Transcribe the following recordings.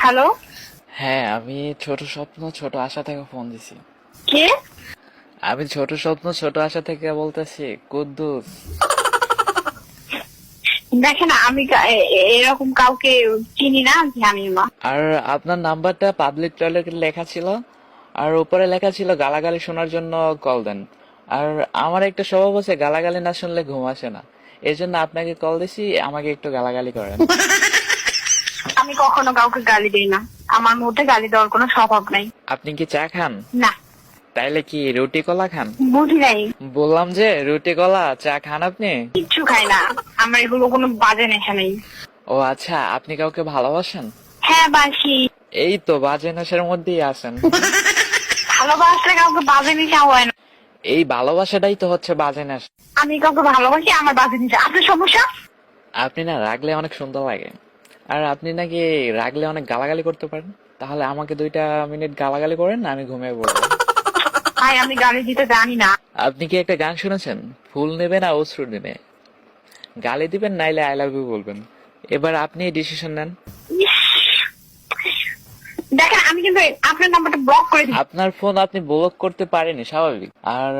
Hello. হ্যাঁ, আমি ছোট স্বপ্ন ছোট আশা থেকে ফোন দিছি। কে? আমি ছোট স্বপ্ন ছোট আশা থেকে বলতেছি কুদ্দুস। দেখেন আমি এরকম কাউকে চিনি না, জানি না। আর আপনার নাম্বারটা পাবলিক টয়লেটে লেখা ছিল, আর উপরে লেখা ছিল গালাগালি শোনার জন্য কল দেন। আর আমার একটা স্বভাব আছে, গালাগালি না শুনলে ঘুম আসে না। এই জন্য আপনাকে কল দিছি, আমাকে একটু গালাগালি করেন। আমি কখনো কাউকে গালি দিই না, আমার মধ্যে গালি দেওয়ার কোনো স্বভাব নাই। আপনি কি চা খান? না। তাইলে কি রুটি কলা খান? বুঝি নাই। বললাম যে রুটি কলা চা খান আপনি? কিচ্ছু খাই না, আমার এগুলো কোনো বাজে নেশা নেই। ও আচ্ছা, আপনি কাউকে ভালোবাসেন? হ্যাঁ বাসি। এই তো বাজে নেশার মধ্যেই আছেন। ভালোবাসলে কাউকে বাজে নেশা হয় না। এই ভালোবাসাটাই তো হচ্ছে বাজে নেশা। আমি কাউকে ভালোবাসি, আমার বাজে নেশা। আপনার সমস্যা? আপনি না রাগলে অনেক সুন্দর লাগে, আর আপনি নাকি রাগলে অনেক গালাগালি করতে পারেন। তাহলে আমাকে 2 মিনিট গালাগালি করেন, আমি ঘুমিয়ে পড়বো। ভাই আমি গালি দিতে জানি না। আপনি কি একটা গান শুনেছেন, ফুল নেবে না অশ্রু নেবে? গালি দিবেন নাইলে আই লাভ ইউ বলবেন। এবার আপনি ডিসিশন নেন। ইস, দেখেন আমি কিন্তু আপনার নাম্বারটা ব্লক করে দিই। আপনার ফোন আপনি ব্লক করতে পারেনি, স্বাভাবিক। আর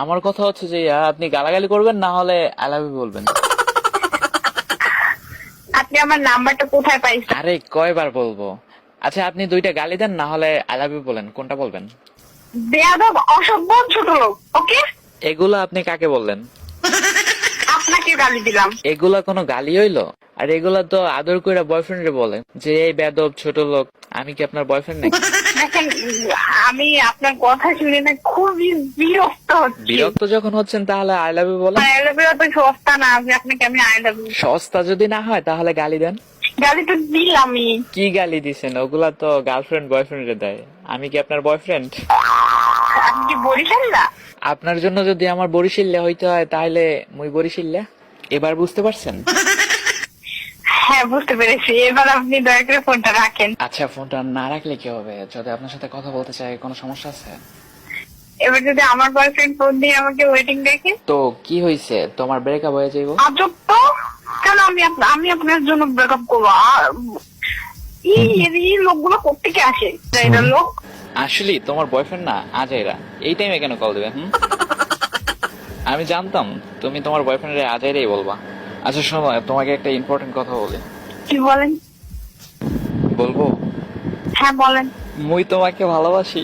আমার কথা হচ্ছে যে আপনি গালাগালি করবেন, না হলে আই লাভ ইউ বলবেন। আপনি আমার নাম্বারটা কোথায় পাইছেন? আরে কয়বার বলবো? আচ্ছা আপনি 2টা গালি দেন, না হলে আই লাভ ইউ বলেন, কোনটা বলবেন? বেয়াদব, অসভ্য, ছোট লোক। ওকে, এগুলো আপনি কাকে বললেন? আপনাকে গালি দিলাম। এগুলা কোনো গালি হইলো? আর এগুলা তো আদর কইরা বয়ফ্রেন্ডে বলে যে এই বেয়াদব ছোট লোক। আমি কি আপনার বয়ফ্রেন্ড নাকি? দেখেন আমি আপনার কথা শুনে না খুবই বিরক্ত হচ্ছি। বিরক্ত যখন হচ্ছেন তাহলে আই লাভ ইউ বলেন। আই লাভ ইউ তো সস্তা না, আপনাকে আমি আই লাভ ইউ। সস্তা যদি না হয় তাহলে গালি দেন। গালি তো দিলামই। কি গালি দিছেন? ওগুলা তো গার্লফ্রেন্ড বয়ফ্রেন্ডে দেয়। আমি কি আপনার বয়ফ্রেন্ড? আপনি কি বরিশাল না? আপনার জন্য যদি আমার বরিশিল্লা হইতে হয় তাহলে মুই বরিশিল্লা। এবার বুঝতে পারছেন? হ্যাঁ বুঝতে পেরেছি, এবার আপনি দয়া করে ফোনটা রাখেন। আচ্ছা ফোনটা না রাখলে কি হবে? যদি আপনার সাথে কথা বলতে চাই, কোনো সমস্যা আছে? এবার যদি আমার বয়ফ্রেন্ড ফোন দিয়ে আমাকে ওয়েটিং দেখে? তো কি হইছে, তোমার ব্রেকআপ হয়ে যাইব? আজব তো, কেন আমি আপনার জন্য ব্রেকআপ করবো? এই লোকগুলো কোত্থেকে আসে? এরা লোক। আসলে তোমার বয়ফ্রেন্ড না আজাইরা, এই টাইমে কেন কল দিবে? আমি জানতাম তুমি তোমার বয়ফ্রেন্ডের আজাইরাই বলবা। আচ্ছা শোনো, তোমাকে একটা ইম্পর্টেন্ট কথা বলি। কি বলেন? বলবো? হ্যাঁ বলেন। মুই তোমাকে ভালোবাসি।